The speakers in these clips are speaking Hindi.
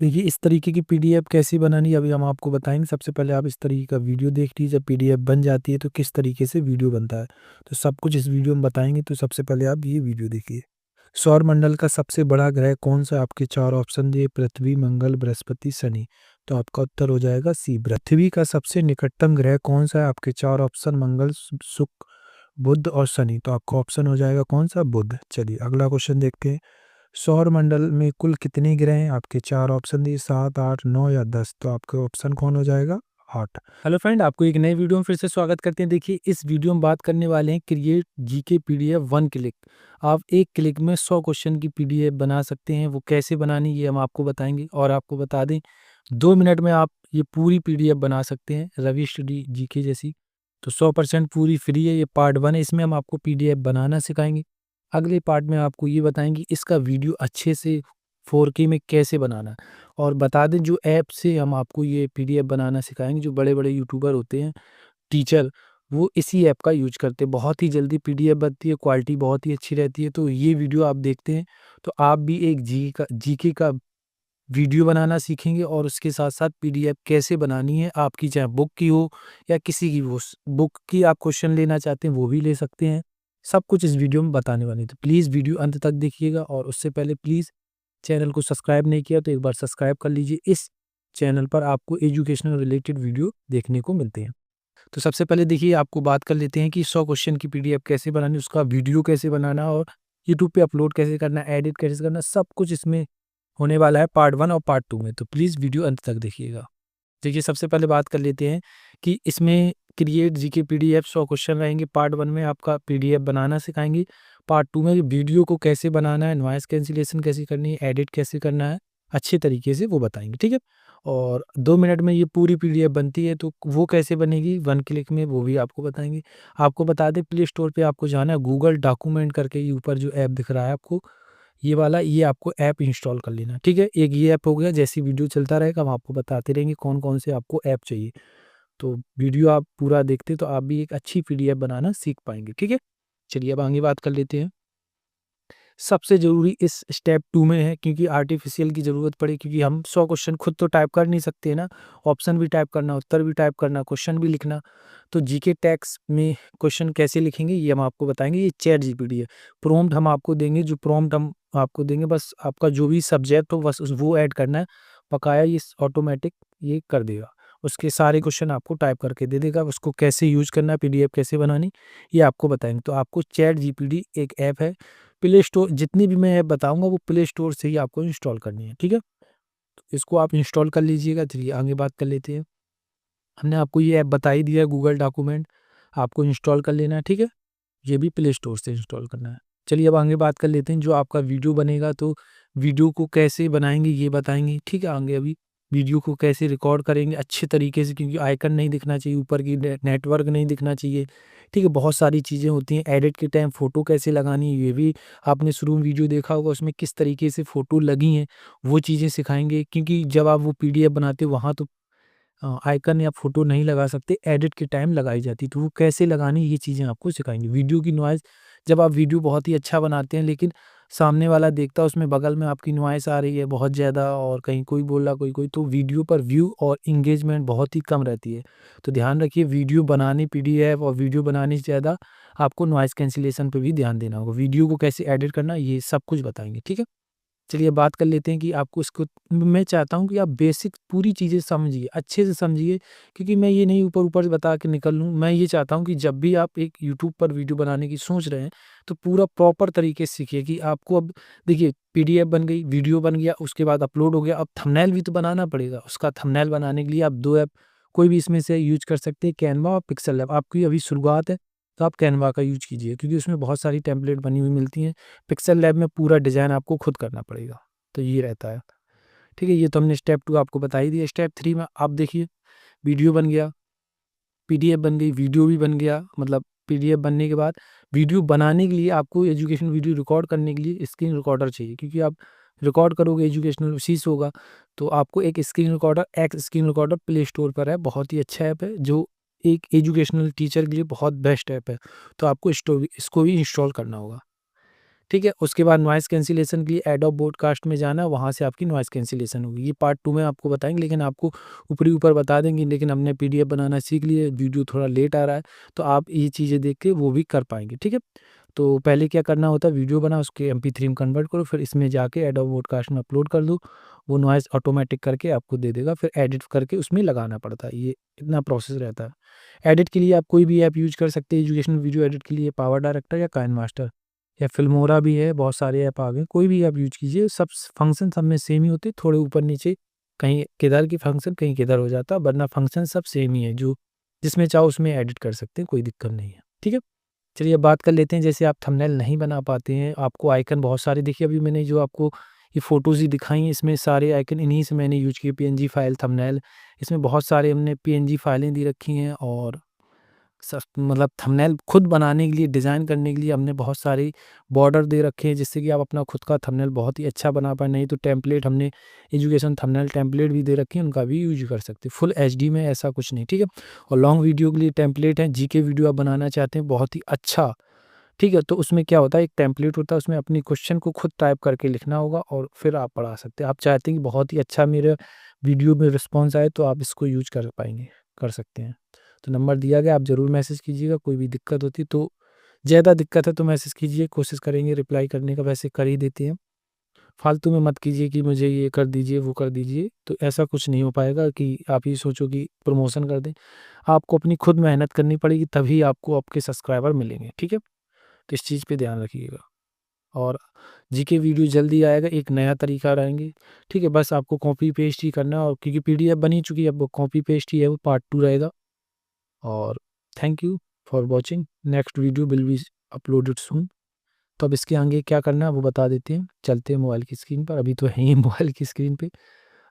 देखिए इस तरीके की पीडीएफ कैसे बनानी है अभी हम आपको बताएंगे। सबसे पहले आप इस तरीके का वीडियो देख लीजिए। जब पीडीएफ बन जाती है तो किस तरीके से वीडियो बनता है तो सब कुछ इस वीडियो में बताएंगे। तो सबसे पहले आप ये वीडियो देखिए। सौर मंडल का सबसे बड़ा ग्रह कौन सा? आपके चार ऑप्शन दिए, पृथ्वी, मंगल, बृहस्पति, शनि। तो आपका उत्तर हो जाएगा सी, पृथ्वी का सबसे निकटतम ग्रह कौन सा है? आपके चार ऑप्शन मंगल, शुक्र, बुध और शनि। तो आपका ऑप्शन हो जाएगा कौन सा? बुध। चलिए अगला क्वेश्चन देखते हैं। सौर मंडल में कुल कितने ग्रह हैं? आपके चार ऑप्शन दिए, 7, 8, 9 या 10। तो आपका ऑप्शन कौन हो जाएगा? 8। हेलो फ्रेंड, आपको एक नए वीडियो में फिर से स्वागत करते हैं। देखिए इस वीडियो में बात करने वाले हैं create GK PDF one click. आप एक क्लिक में 100 क्वेश्चन की पीडीएफ बना सकते हैं। वो कैसे बनानी ये हम आपको बताएंगे। और आपको बता दें 2 मिनट में आप ये पूरी पीडीएफ बना सकते हैं रवि स्टडी जीके जैसी। तो 100% पूरी फ्री है। ये पार्ट 1 है, इसमें हम आपको पीडीएफ बनाना सिखाएंगे। अगले पार्ट में आपको ये बताएंगे इसका वीडियो अच्छे से 4K में कैसे बनाना है। और बता दें जो ऐप से हम आपको ये पीडीएफ बनाना सिखाएंगे, जो बड़े बड़े यूट्यूबर होते हैं, टीचर, वो इसी ऐप का यूज करते हैं। बहुत ही जल्दी पीडीएफ बनती है, क्वालिटी बहुत ही अच्छी रहती है। तो ये वीडियो आप देखते हैं तो आप भी एक जीके का वीडियो बनाना सीखेंगे और उसके साथ साथ पीडीएफ कैसे बनानी है आपकी, चाहे बुक की हो या किसी की हो। बुक की आप क्वेश्चन लेना चाहते हैं वो भी ले सकते हैं। सब कुछ इस वीडियो में बताने वाले हैं। तो प्लीज़ वीडियो अंत तक देखिएगा। और उससे पहले प्लीज़ चैनल को सब्सक्राइब नहीं किया तो एक बार सब्सक्राइब कर लीजिए। इस चैनल पर आपको एजुकेशनल रिलेटेड वीडियो देखने को मिलते हैं। तो सबसे पहले देखिए आपको बात कर लेते हैं कि 100 क्वेश्चन की पीडीएफ कैसे बनानी, उसका वीडियो कैसे बनाना और यूट्यूब पे अपलोड कैसे करना, एडिट कैसे करना, सब कुछ इसमें होने वाला है पार्ट 1 और पार्ट 2 में। तो प्लीज़ वीडियो अंत तक देखिएगा। देखिए सबसे पहले बात कर लेते हैं कि इसमें क्रिएट जीके पीडीएफ 100 क्वेश्चन रहेंगे। पार्ट 1 में आपका पीडीएफ बनाना सिखाएंगे। पार्ट 2 में वीडियो को कैसे बनाना है, नॉइज़ कैंसिलेशन कैसे करनी है, एडिट कैसे करना है अच्छे तरीके से वो बताएंगे, ठीक है। और 2 मिनट में ये पूरी पीडीएफ बनती है। तो वो कैसे बनेगी 1 क्लिक में वो भी आपको बताएंगे। आपको बता दें प्ले स्टोर पे आपको जाना है, गूगल डॉक्यूमेंट करके ये ऊपर जो ऐप दिख रहा है आपको, ये वाला, ये आपको ऐप इंस्टॉल कर लेना, ठीक है। एक ये ऐप हो गया। जैसे वीडियो चलता रहेगा हम आपको बताते रहेंगे कौन कौन से आपको ऐप चाहिए। तो वीडियो आप पूरा देखते तो आप भी एक अच्छी पीडीएफ बनाना सीख पाएंगे, ठीक है। चलिए अब आगे बात कर लेते हैं। सबसे ज़रूरी इस स्टेप 2 में है क्योंकि आर्टिफिशियल की ज़रूरत पड़े, क्योंकि हम 100 क्वेश्चन खुद तो टाइप कर नहीं सकते हैं ना। ऑप्शन भी टाइप करना, उत्तर भी टाइप करना, क्वेश्चन भी लिखना। तो जीके टैग्स में क्वेश्चन कैसे लिखेंगे ये हम आपको बताएंगे। ये चैट जीपीटी है। प्रॉम्प्ट हम आपको देंगे, जो प्रॉम्प्ट हम आपको देंगे बस आपका जो भी सब्जेक्ट हो बस वो ऐड करना है। बकाया ये ऑटोमेटिक ये कर देगा। उसके सारे क्वेश्चन आपको टाइप करके दे देगा। उसको कैसे यूज़ करना है, पीडीएफ कैसे बनानी, ये आपको बताएंगे। तो आपको चैट जीपीटी एक ऐप है, प्ले स्टोर, जितनी भी मैं ऐप बताऊँगा वो प्ले स्टोर से ही आपको इंस्टॉल करनी है, ठीक है? तो इसको आप इंस्टॉल कर लीजिएगा। चलिए आगे बात कर लेते हैं। हमने आपको ये ऐप बता ही दिया है, गूगल डॉक्यूमेंट, आपको इंस्टॉल कर लेना है, ठीक है? ये भी प्ले स्टोर से इंस्टॉल करना है। चलिए अब आगे बात कर लेते हैं। जो आपका वीडियो बनेगा तो वीडियो को कैसे बनाएँगे ये बताएँगे, ठीक है? आगे अभी वीडियो को कैसे रिकॉर्ड करेंगे अच्छे तरीके से, क्योंकि आइकन नहीं दिखना चाहिए, ऊपर की नेटवर्क नहीं दिखना चाहिए, ठीक है? बहुत सारी चीज़ें होती हैं। एडिट के टाइम फ़ोटो कैसे लगानी है ये भी आपने शुरू में वीडियो देखा होगा, उसमें किस तरीके से फ़ोटो लगी हैं वो चीज़ें सिखाएँगे। क्योंकि जब आप वो पीडीएफ बनाते हो वहाँ तो आइकन या फ़ोटो नहीं लगा सकते, एडिट के टाइम लगाई जाती है। तो वो कैसे लगानी ये चीज़ें आपको सिखाएँगे। वीडियो की नॉइज़, जब आप वीडियो बहुत ही अच्छा बनाते हैं लेकिन सामने वाला देखता है उसमें बगल में आपकी नॉइज़ आ रही है बहुत ज़्यादा और कहीं कोई बोल रहा कोई, तो वीडियो पर व्यू और एंगेजमेंट बहुत ही कम रहती है। तो ध्यान रखिए वीडियो बनाने, पीडीएफ और वीडियो बनाने से ज़्यादा आपको नॉइज़ कैंसलेशन पे भी ध्यान देना होगा। वीडियो को कैसे एडिट करना ये सब कुछ बताएँगे, ठीक है? चलिए बात कर लेते हैं कि आपको इसको, मैं चाहता हूँ कि आप बेसिक पूरी चीज़ें समझिए, अच्छे से समझिए, क्योंकि मैं ये नहीं ऊपर-ऊपर से बता के निकल लूँ। मैं ये चाहता हूँ कि जब भी आप एक यूट्यूब पर वीडियो बनाने की सोच रहे हैं, तो पूरा प्रॉपर तरीके से सीखिए कि आपको अब देखिए पीडीएफ बन गई, वीडियो बन गया, उसके बाद अपलोड हो गया, अब थंबनेल भी तो बनाना पड़ेगा। उसका थंबनेल बनाने के लिए आप 2 ऐप कोई भी इसमें से यूज़ कर सकते हैं, कैनवा और पिक्सेल लैब। आपकी अभी शुरुआत है, तो आप कैनवा का यूज़ कीजिए क्योंकि उसमें बहुत सारी टेम्पलेट बनी हुई मिलती हैं। पिक्सेल लैब में पूरा डिज़ाइन आपको खुद करना पड़ेगा। तो ये रहता है, ठीक है? ये तो हमने स्टेप 2 आपको बता ही दिया। स्टेप 3 में आप देखिए वीडियो बन गया, पीडीएफ बन गई, वीडियो भी बन गया। मतलब पीडीएफ बनने के बाद वीडियो बनाने के लिए आपको एजुकेशन वीडियो रिकॉर्ड करने के लिए स्क्रीन रिकॉर्डर चाहिए, क्योंकि आप रिकॉर्ड करोगे एजुकेशनल उसी से होगा। तो आपको एक screen recorder, x screen recorder play store पर है, बहुत ही अच्छा ऐप है जो एक एजुकेशनल टीचर के लिए बहुत बेस्ट ऐप है। तो आपको इसको भी इंस्टॉल करना होगा, ठीक है? उसके बाद नॉइज़ कैंसिलेशन के लिए एडोब ब्रॉडकास्ट में जाना, वहाँ से आपकी नॉइज़ कैंसिलेशन होगी। ये पार्ट 2 में आपको बताएँगे, लेकिन आपको ऊपरी-ऊपर बता देंगे, लेकिन हमने पीडीएफ बनाना सीख लिया है, वीडियो थोड़ा लेट आ रहा है, तो आप ये चीज़ें देख के वो भी कर पाएँगे, ठीक है? तो पहले क्या करना होता है, वीडियो बनाओ, उसके एमपी3 में कन्वर्ट करो, फिर इसमें जाके एडोब ब्रॉडकास्ट में अपलोड कर दो, वो नॉइज़ ऑटोमैटिक करके आपको दे देगा, फिर एडिट करके उसमें लगाना पड़ता है, ये इतना प्रोसेस रहता है। एडिट के लिए आप कोई भी ऐप यूज़ कर सकते हैं, एजुकेशनल वीडियो एडिट के लिए पावर डायरेक्टर या काइनमास्टर या फिल्मोरा भी है, बहुत सारे ऐप आ गए, कोई भी आप यूज़ कीजिए, सब फंक्शन सब में सेम ही होते हैं, थोड़े ऊपर-नीचे कहीं किधर की फंक्शन कहीं किधर हो जाता है, वरना फंक्शन सब सेम ही है, जो जिसमें चाहो उसमें एडिट कर सकते हैं, कोई दिक्कत नहीं है, ठीक है? चलिए अब बात कर लेते हैं, जैसे आप थंबनेल नहीं बना पाते हैं, आपको आइकन बहुत सारे देखिए, अभी मैंने जो आपको ये फ़ोटोज़ ही दिखाई हैं, इसमें सारे आइकन इन्हीं से मैंने यूज़ किए, पीएनजी फ़ाइल, थंबनेल, इसमें बहुत सारे हमने पीएनजी फ़ाइलें दी रखी हैं और मतलब थंबनेल खुद बनाने के लिए, डिज़ाइन करने के लिए हमने बहुत सारे बॉर्डर दे रखे हैं, जिससे कि आप अपना खुद का थंबनेल बहुत ही अच्छा बना पाएँ। नहीं तो टेम्पलेट हमने एजुकेशन थंबनेल टेम्पलेट भी दे रखे हैं, उनका भी यूज़ कर सकते हैं। फुल एचडी में ऐसा कुछ नहीं, ठीक है? और लॉन्ग वीडियो के लिए टेम्पलेट है, जीके वीडियो आप बनाना चाहते हैं बहुत ही अच्छा, ठीक है? तो उसमें क्या होता है, एक टेम्पलेट होता है, उसमें अपनी क्वेश्चन को खुद टाइप करके लिखना होगा और फिर आप पढ़ा सकते हैं। आप चाहते हैं कि बहुत ही अच्छा मेरे वीडियो में रिस्पॉन्स आए, तो आप इसको यूज़ कर पाएँगे, कर सकते हैं। तो नंबर दिया गया, आप ज़रूर मैसेज कीजिएगा, कोई भी दिक्कत होती है तो, ज़्यादा दिक्कत है तो मैसेज कीजिए, कोशिश करेंगे रिप्लाई करने का, वैसे कर ही देते हैं। फालतू में मत कीजिए कि मुझे ये कर दीजिए, वो कर दीजिए, तो ऐसा कुछ नहीं हो पाएगा कि आप ये सोचो कि प्रमोशन कर दें। आपको अपनी खुद मेहनत करनी पड़ेगी, तभी आपको आपके सब्सक्राइबर मिलेंगे, ठीक है? तो इस चीज़ पे ध्यान रखिएगा। और जीके वीडियो जल्दी आएगा, एक नया तरीका रहेंगे, ठीक है? बस आपको कॉपी पेस्ट ही करना है, और क्योंकि पीडीएफ बन ही चुकी है, अब वो कॉपी पेस्ट ही है, वो पार्ट 2 रहेगा। और thank you for watching, next video will be uploaded soon. तो अब इसके आगे क्या करना है वो बता देते हैं। चलते हैं मोबाइल की स्क्रीन पर, अभी तो है ही मोबाइल की स्क्रीन पे।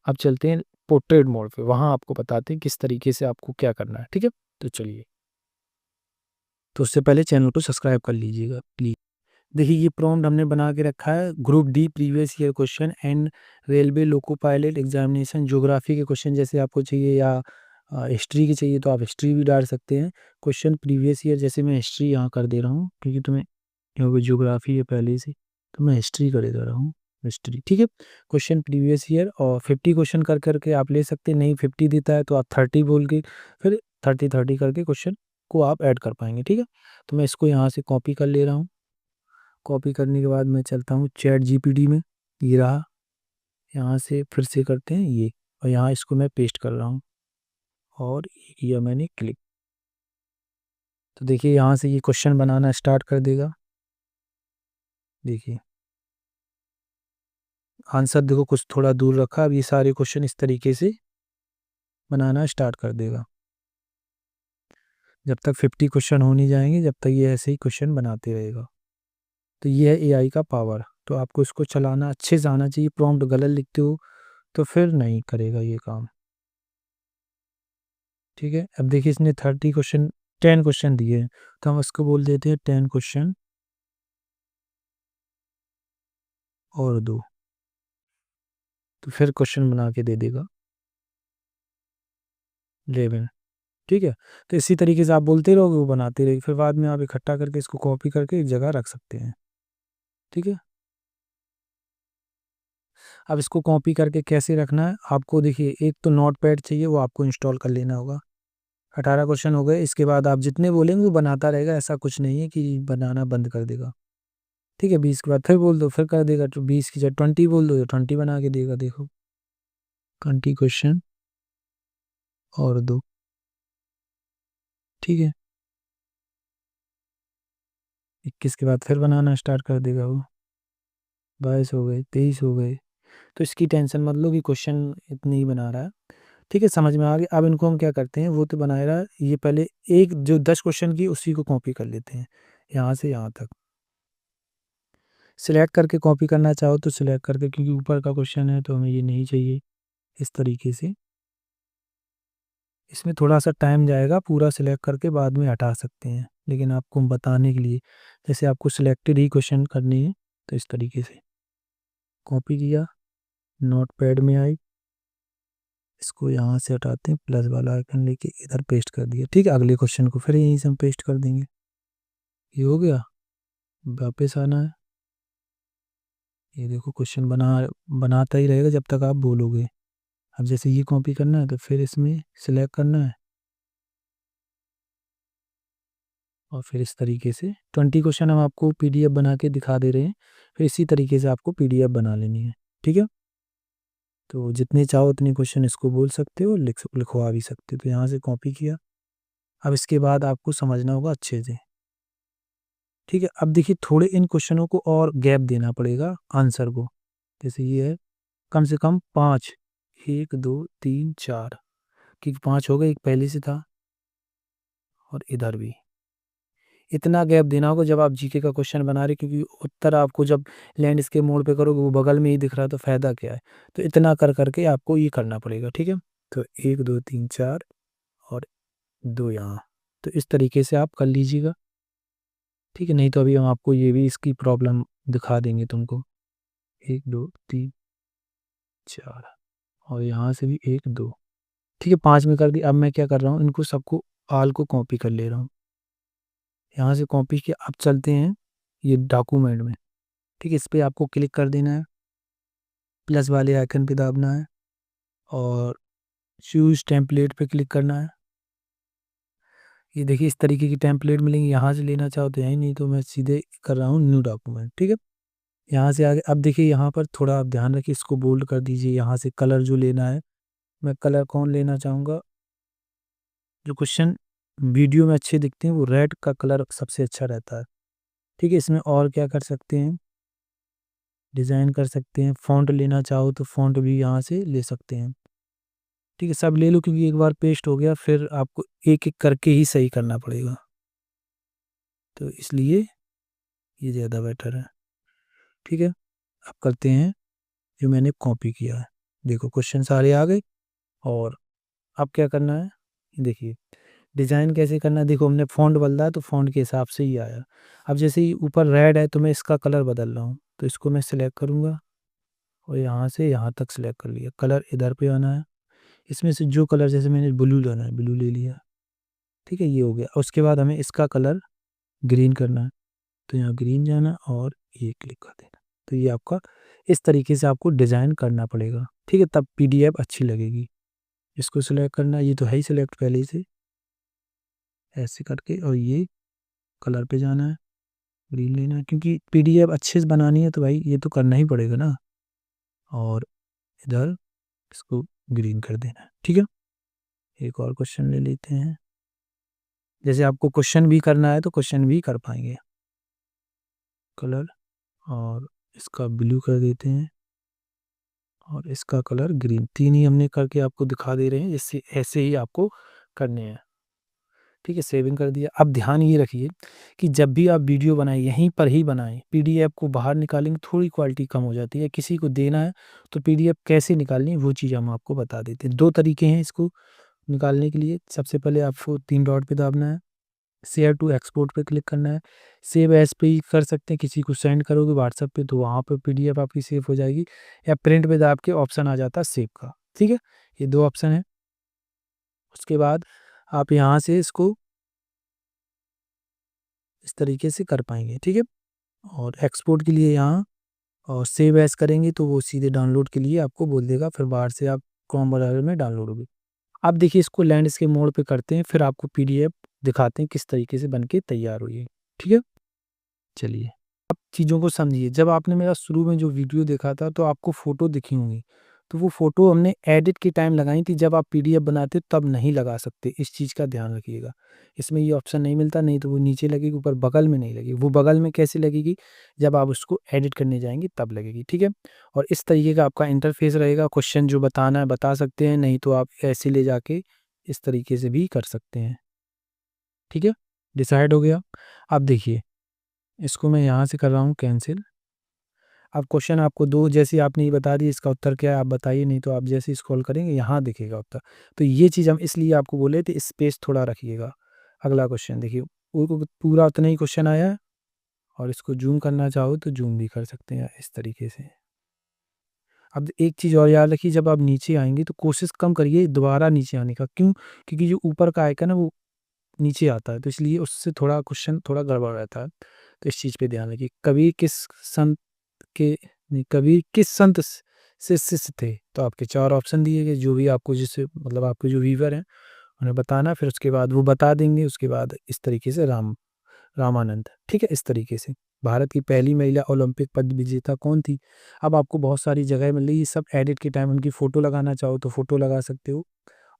अब चलते हैं पोर्ट्रेट मोड पे, वहाँ आपको बताते हैं किस तरीके से आपको क्या करना है, ठीक है? तो चलिए, तो उससे पहले चैनल को सब्सक्राइब कर लीजिएगा प्लीज़। देखिए ये प्रॉम्प्ट हमने बना के रखा है, group D previous year question and railway loco pilot examination, geography के क्वेश्चन जैसे आपको चाहिए, या हिस्ट्री के चाहिए तो आप हिस्ट्री भी डाल सकते हैं। क्वेश्चन प्रीवियस ईयर, जैसे मैं हिस्ट्री यहाँ कर दे रहा हूँ, क्योंकि तुम्हें क्योंकि ज्योग्राफी है पहले से, तो मैं हिस्ट्री कर दे रहा हूँ, हिस्ट्री, ठीक है? क्वेश्चन प्रीवियस ईयर, और 50 क्वेश्चन कर करके आप ले सकते हैं, नहीं 50 देता है तो आप 30 बोल के फिर 30-30 करके क्वेश्चन को आप ऐड कर पाएंगे, ठीक है? तो मैं इसको यहाँ से कॉपी कर ले रहा हूँ। कॉपी करने के बाद मैं चलता हूँ चैट जीपीटी में, ये रहा, यहाँ से फिर से करते हैं ये, और यहाँ इसको मैं पेस्ट कर रहा हूँ और ये किया मैंने क्लिक। तो देखिए यहाँ से ये क्वेश्चन बनाना स्टार्ट कर देगा। देखिए आंसर देखो कुछ थोड़ा दूर रखा, अब ये सारे क्वेश्चन इस तरीके से बनाना स्टार्ट कर देगा। जब तक 50 क्वेश्चन हो नहीं जाएंगे, जब तक ये ऐसे ही क्वेश्चन बनाते रहेगा। तो ये है एआई का पावर। तो आपको इसको चलाना अच्छे से आना चाहिए, प्रॉम्प्ट गलत लिखते हो तो फिर नहीं करेगा ये काम, ठीक है? अब देखिए इसने 30 क्वेश्चन 10 क्वेश्चन दिए हैं, तो हम इसको बोल देते हैं 10 क्वेश्चन और दो, तो फिर क्वेश्चन बना के दे देगा 11, ठीक है? तो इसी तरीके से आप बोलते रहोगे, वो बनाते रहेगी, फिर बाद में आप इकट्ठा करके इसको कॉपी करके एक जगह रख सकते हैं, ठीक है? अब इसको कॉपी करके कैसे रखना है आपको, देखिए एक तो नोटपैड चाहिए, वो आपको इंस्टॉल कर लेना होगा। 18 क्वेश्चन हो गए, इसके बाद आप जितने बोलेंगे वो बनाता रहेगा, ऐसा कुछ नहीं है कि बनाना बंद कर देगा, ठीक है? 20 के बाद फिर बोल दो, फिर कर देगा, तो 20 की जगह 20 बोल दो तो 20 बना के देगा, देखो 20 क्वेश्चन और दो, ठीक है? 21 के बाद फिर बनाना स्टार्ट कर देगा वो, 22 हो गए, 23 हो गए। तो इसकी टेंशन मत लो कि क्वेश्चन इतने ही बना रहा है, ठीक है? समझ में आ गया। अब इनको हम क्या करते हैं, वो तो बना रहा है, ये पहले एक जो 10 क्वेश्चन की उसी को कॉपी कर लेते हैं, यहाँ से यहाँ तक। सिलेक्ट करके कॉपी करना चाहो तो सिलेक्ट करके, क्योंकि ऊपर का क्वेश्चन है तो हमें ये नहीं चाहिए, इस तरीके से। इसमें थोड़ा-सा टाइम जाएगा, पूरा सिलेक्ट करके बाद में हटा सकते हैं, लेकिन आपको बताने के लिए, जैसे आपको सिलेक्टेड ही क्वेश्चन करनी है, तो इस तरीके से कॉपी किया, नोटपैड में आई, इसको यहाँ से हटाते हैं, प्लस वाला आइकन लेके इधर पेस्ट कर दिया, ठीक है? अगले क्वेश्चन को फिर यहीं से हम पेस्ट कर देंगे। ये हो गया, वापस आना है, ये देखो क्वेश्चन बनाता ही रहेगा जब तक आप बोलोगे। अब जैसे ये कॉपी करना है तो फिर इसमें सिलेक्ट करना है और फिर इस तरीके से 20 क्वेश्चन हम आपको पीडीएफ बना के दिखा दे रहे हैं। फिर इसी तरीके से आपको पीडीएफ बना लेनी है। ठीक है, तो जितने चाहो उतने क्वेश्चन इसको बोल सकते हो, लिखवा भी सकते हो। तो यहाँ से कॉपी किया। अब इसके बाद आपको समझना होगा अच्छे से। ठीक है, अब देखिए थोड़े इन क्वेश्चनों को और गैप देना पड़ेगा आंसर को। जैसे ये है कम से कम 5, 1 2 3 4, क्योंकि 5 हो गए, एक पहले से था और इधर भी। इतना गैप देना होगा जब आप जीके का क्वेश्चन बना रहे, क्योंकि उत्तर आपको जब लैंडस्केप मोड पे करोगे वो बगल में ही दिख रहा है, तो फायदा क्या है। तो इतना कर करके आपको ये करना पड़ेगा। ठीक है, तो 1 2 3 4 और 2 यहाँ। तो इस तरीके से आप कर लीजिएगा। ठीक है, नहीं तो अभी हम आपको ये भी इसकी प्रॉब्लम दिखा देंगे तुमको। 1 2 3 4 और यहाँ से भी 1 2। ठीक है, 5 में कर दी। अब मैं क्या कर रहा हूँ, इनको सबको आल को कॉपी कर ले रहा हूँ। यहाँ से कॉपी किया। अब चलते हैं ये डॉक्यूमेंट में। ठीक है, इस पे आपको क्लिक कर देना है, प्लस वाले आइकन पे दाबना है और चूज टेम्पलेट पे क्लिक करना है। ये देखिए इस तरीके की टेम्पलेट मिलेंगी, यहाँ से लेना चाहो तो यहीं, नहीं तो मैं सीधे कर रहा हूँ न्यू डॉक्यूमेंट। ठीक है, यहाँ से आगे अब देखिए यहाँ पर थोड़ा आप ध्यान रखिए, इसको बोल्ड कर दीजिए। यहाँ से कलर जो लेना है, मैं कलर कौन लेना चाहूँगा, जो क्वेश्चन वीडियो में अच्छे दिखते हैं वो रेड का कलर सबसे अच्छा रहता है। ठीक है, इसमें और क्या कर सकते हैं, डिज़ाइन कर सकते हैं। फ़ॉन्ट लेना चाहो तो फ़ॉन्ट भी यहाँ से ले सकते हैं। ठीक है, सब ले लो, क्योंकि एक बार पेस्ट हो गया फिर आपको एक-एक करके ही सही करना पड़ेगा। तो इसलिए ये ज़्यादा बेटर है। ठीक है, अब करते हैं जो मैंने कॉपी किया है। देखो क्वेश्चन सारे आ गए और अब क्या करना है, देखिए डिज़ाइन कैसे करना है। देखो हमने फ़ॉन्ट बदला है तो फ़ॉन्ट के हिसाब से ही आया। अब जैसे ही ऊपर रेड है तो मैं इसका कलर बदल रहा हूँ, तो इसको मैं सिलेक्ट करूँगा और यहाँ से यहाँ तक सिलेक्ट कर लिया। कलर इधर पे आना है, इसमें से जो कलर, जैसे मैंने ब्लू लेना है, ब्लू ले लिया। ठीक है, ये हो गया। उसके बाद हमें इसका कलर ग्रीन करना है, तो यहाँ ग्रीन जाना और ये क्लिक कर देना। तो ये आपका इस तरीके से आपको डिज़ाइन करना पड़ेगा। ठीक है, तब पीडीएफ अच्छी लगेगी। इसको सिलेक्ट करना, ये तो है ही सिलेक्ट पहले ही से, ऐसे करके, और ये कलर पे जाना है, ग्रीन लेना है, क्योंकि पीडीएफ अच्छे से बनानी है तो भाई ये तो करना ही पड़ेगा ना। और इधर इसको ग्रीन कर देना है। ठीक है, एक और क्वेश्चन ले लेते हैं। जैसे आपको क्वेश्चन भी करना है तो क्वेश्चन भी कर पाएंगे। कलर और इसका ब्लू कर देते हैं और इसका कलर ग्रीन। 3 ही हमने करके आपको दिखा दे रहे हैं, इससे ऐसे ही आपको करने हैं। ठीक है, सेविंग कर दिया। अब ध्यान ये रखिए कि जब भी आप वीडियो बनाएं यहीं पर ही बनाएं। पीडीएफ को बाहर निकालेंगे थोड़ी क्वालिटी कम हो जाती है। किसी को देना है तो पीडीएफ कैसे निकालनी है वो चीज़ हम आपको बता देते हैं। 2 तरीके हैं इसको निकालने के लिए। सबसे पहले आपको 3 डॉट पे दाबना है, शेयर टू एक्सपोर्ट पे क्लिक करना है। सेव एज़ पे ही कर सकते हैं, किसी को सेंड करोगे व्हाट्सएप पे तो वहाँ पे पीडीएफ आपकी सेव हो जाएगी, या प्रिंट पे दाब के ऑप्शन आ जाता है सेव का। ठीक है, ये 2 ऑप्शन है। उसके बाद आप यहाँ से इसको इस तरीके से कर पाएँगे। ठीक है, और एक्सपोर्ट के लिए यहाँ और सेव एज़ करेंगे तो वो सीधे डाउनलोड के लिए आपको बोल देगा, फिर बाहर से आप क्रोम ब्राउज़र में डाउनलोड होगी। अब देखिए इसको लैंडस्केप मोड पे करते हैं, फिर आपको पीडीएफ दिखाते हैं किस तरीके से बन के तैयार हुई है। ठीक है? चलिए, अब चीज़ों को समझिए। जब आपने मेरा शुरू में जो वीडियो देखा था तो आपको फ़ोटो दिखी होंगी, तो वो फ़ोटो हमने एडिट के टाइम लगाई थी, जब आप पीडीएफ बनाते हो तब नहीं लगा सकते, इस चीज़ का ध्यान रखिएगा। इसमें ये ऑप्शन नहीं मिलता, नहीं तो वो नीचे लगेगी, ऊपर बगल में नहीं लगेगी। वो बगल में कैसे लगेगी, जब आप उसको एडिट करने जाएँगे तब लगेगी, ठीक है? और इस तरीके का आपका इंटरफ़ेस रहेगा, क्वेश्चन जो बताना है बता सकते हैं, नहीं तो आप ऐसे ले जाके इस तरीके से भी कर सकते हैं, ठीक है? डिसाइड हो गया? अब देखिए, इसको मैं यहाँ से कर रहा हूँ कैंसल। अब क्वेश्चन आपको 2 जैसे आपने ये बता दी, इसका उत्तर क्या है आप बताइए, नहीं तो आप जैसे ही स्क्रॉल करेंगे यहाँ दिखेगा उत्तर। तो ये चीज़ हम इसलिए आपको बोले थे, स्पेस थोड़ा रखिएगा। अगला क्वेश्चन देखिए, वो पूरा उतना ही क्वेश्चन आया है और इसको ज़ूम करना चाहो तो ज़ूम भी कर सकते हैं इस तरीके से। अब एक चीज़ और याद रखिए, जब आप नीचे आएँगे तो कोशिश कम करिए दोबारा नीचे आने का। क्यों? क्योंकि जो ऊपर का आइकन है वो नीचे आता है, तो इसलिए उससे थोड़ा क्वेश्चन थोड़ा गड़बड़ रहता है। तो इस चीज़ पे ध्यान रखिए। कभी किस सन के कबीर किस संत से शिष्य थे? तो आपके 4 ऑप्शन दिए गए, जो भी आपको जिससे मतलब आपके जो व्यूअर हैं, उन्हें बताना, फिर उसके बाद वो बता देंगे, उसके बाद इस तरीके से रामानंद, ठीक है? इस तरीके से। भारत की पहली महिला ओलंपिक पदक विजेता कौन थी? अब आपको बहुत सारी जगह मिल रही है, सब एडिट के टाइम उनकी फ़ोटो लगाना चाहो तो फ़ोटो लगा सकते हो,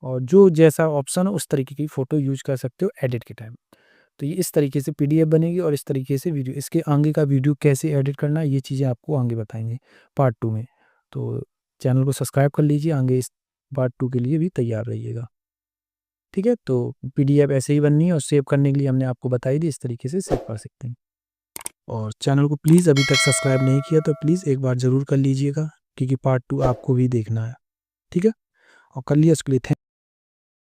और जो जैसा ऑप्शन हो उस तरीके की फ़ोटो यूज़ कर सकते हो एडिट के टाइम। तो ये इस तरीके से पीडीएफ बनेगी और इस तरीके से वीडियो, इसके आगे का वीडियो कैसे एडिट करना है, ये चीज़ें आपको आगे बताएँगे पार्ट 2 में। तो चैनल को सब्सक्राइब कर लीजिए, आगे इस पार्ट 2 के लिए भी तैयार रहिएगा। ठीक है? तो पीडीएफ ऐसे ही बननी है और सेव करने के लिए हमने आपको बताई दी, इस तरीके से सेव कर सकते हैं। और चैनल को प्लीज़ अभी तक सब्सक्राइब नहीं किया तो प्लीज़ एक बार ज़रूर कर लीजिएगा, क्योंकि पार्ट 2 आपको भी देखना है। ठीक है? और कर लिया, उसके लिए